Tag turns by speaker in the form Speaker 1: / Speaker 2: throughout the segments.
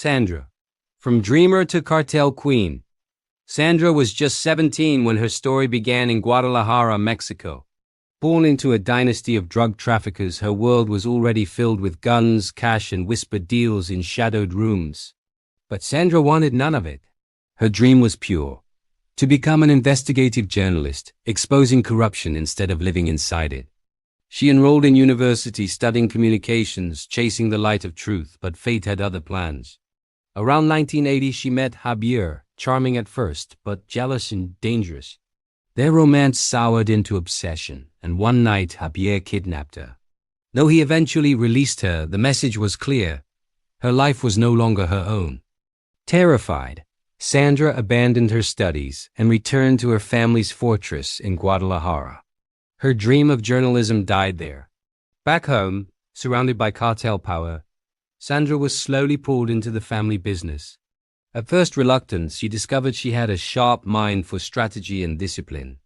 Speaker 1: Sandra. From dreamer to cartel queen. Sandra was just 17 when her story began in Guadalajara, Mexico. Born into a dynasty of drug traffickers, her world was already filled with guns, cash, and whispered deals in shadowed rooms. But Sandra wanted none of it. Her dream was pure: to become an investigative journalist, exposing corruption instead of living inside it. She enrolled in university studying communications, chasing the light of truth, but fate had other plans. Around 1980, she met Javier, charming at first, but jealous and dangerous. Their romance soured into obsession, and one night Javier kidnapped her. Though he eventually released her, the message was clear: her life was no longer her own. Terrified, Sandra abandoned her studies and returned to her family's fortress in Guadalajara. Her dream of journalism died there. Back home, surrounded by cartel power, Sandra was slowly pulled into the family business. At first reluctant, she discovered she had a sharp mind for strategy and discipline.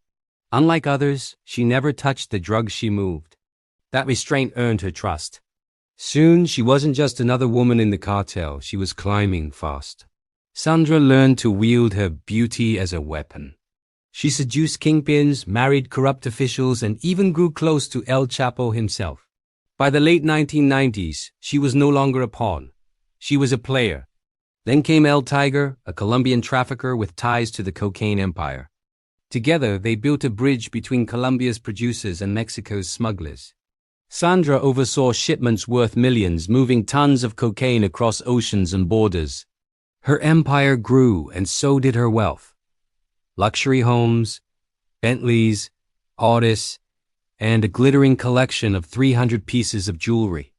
Speaker 1: Unlike others, she never touched the drugs she moved. That restraint earned her trust. Soon, she wasn't just another woman in the cartel, she was climbing fast. Sandra learned to wield her beauty as a weapon. She seduced kingpins, married corrupt officials, and even grew close to El Chapo himself. By the late 1990s, she was no longer a pawn. She was a player. Then came El Tiger, a Colombian trafficker with ties to the cocaine empire. Together, they built a bridge between Colombia's producers and Mexico's smugglers. Sandra oversaw shipments worth millions, moving tons of cocaine across oceans and borders. Her empire grew, and so did her wealth. Luxury homes, Bentleys, artists, and a glittering collection of 300 pieces of jewelry.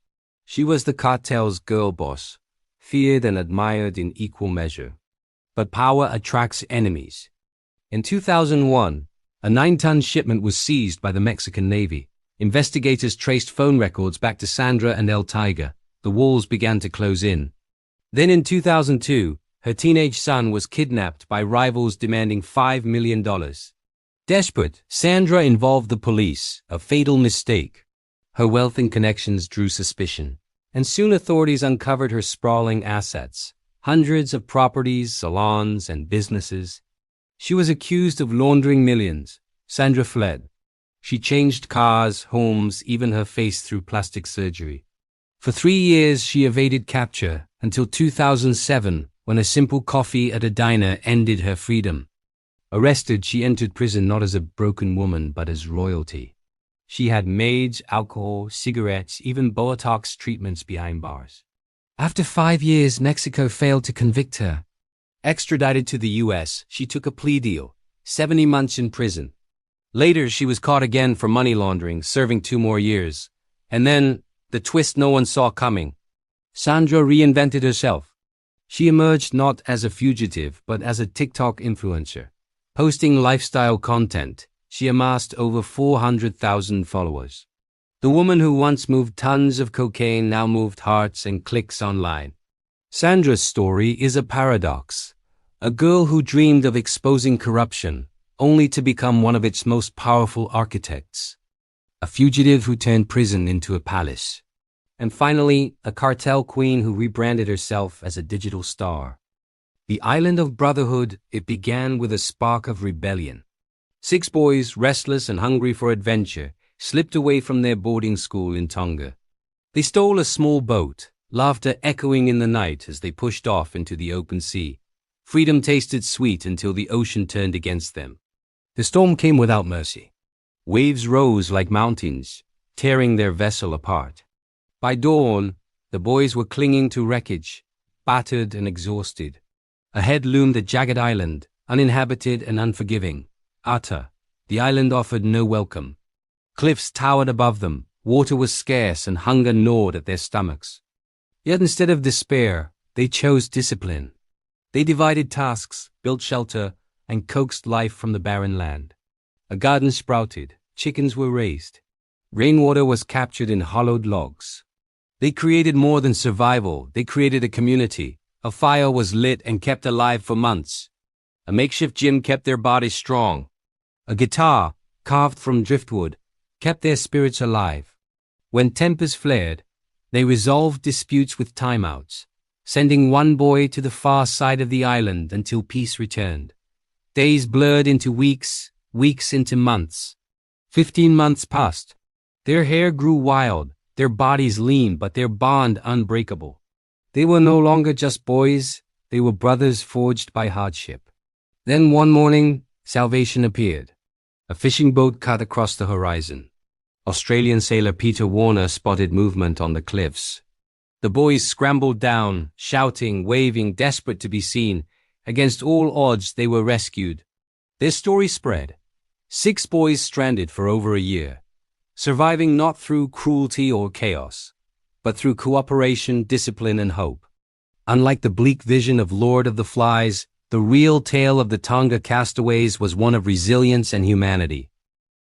Speaker 1: She was the cartel's girl boss, feared and admired in equal measure. But power attracts enemies. In 2001, a 9-ton shipment was seized by the Mexican Navy. Investigators traced phone records back to Sandra and El Tiger. The walls began to close in. Then in 2002, her teenage son was kidnapped by rivals demanding $5 million. Desperate, Sandra involved the police, a fatal mistake. Her wealth and connections drew suspicion, and soon authorities uncovered her sprawling assets, hundreds of properties, salons, and businesses. She was accused of laundering millions. Sandra fled. She changed cars, homes, even her face through plastic surgery. For 3 years, she evaded capture until 2007, when a simple coffee at a diner ended her freedom. Arrested, she entered prison not as a broken woman, but as royalty. She had maids, alcohol, cigarettes, even Botox treatments behind bars. After 5 years, Mexico failed to convict her. Extradited to the US, she took a plea deal, 70 months in prison. Later, she was caught again for money laundering, serving 2 more years. And then, the twist no one saw coming. Sandra reinvented herself. She emerged not as a fugitive, but as a TikTok influencer. Posting lifestyle content, she amassed over 400,000 followers. The woman who once moved tons of cocaine now moved hearts and clicks online. Sandra's story is a paradox. A girl who dreamed of exposing corruption, only to become one of its most powerful architects. A fugitive who turned prison into a palace. And finally, a cartel queen who rebranded herself as a digital star. The island of brotherhood, it began with a spark of rebellion. 6 boys, restless and hungry for adventure, slipped away from their boarding school in Tonga. They stole a small boat, laughter echoing in the night as they pushed off into the open sea. Freedom tasted sweet until the ocean turned against them. The storm came without mercy. Waves rose like mountains, tearing their vessel apart. By dawn, the boys were clinging to wreckage, battered and exhausted. Ahead loomed a jagged island, uninhabited and unforgiving. Ata, the island offered no welcome. Cliffs towered above them, water was scarce, and hunger gnawed at their stomachs. Yet instead of despair, they chose discipline. They divided tasks, built shelter, and coaxed life from the barren land. A garden sprouted, chickens were raised. Rainwater was captured in hollowed logs. They created more than survival, they created a community. A fire was lit and kept alive for months. A makeshift gym kept their bodies strong. A guitar, carved from driftwood, kept their spirits alive. When tempers flared, they resolved disputes with timeouts. sending one boy to the far side of the island until peace returned. Days blurred into weeks, weeks into months. 15 months passed. Their hair grew wild, their bodies lean, but their bond unbreakable. They were no longer just boys, they were brothers forged by hardship. Then one morning, salvation appeared. A fishing boat cut across the horizon. Australian sailor Peter Warner spotted movement on the cliffs. The boys scrambled down, shouting, waving, desperate to be seen. Against all odds, they were rescued. Their story spread. 6 boys stranded for over a year, surviving not through cruelty or chaos, but through cooperation, discipline, and hope. Unlike the bleak vision of Lord of the Flies, the real tale of the Tonga castaways was one of resilience and humanity.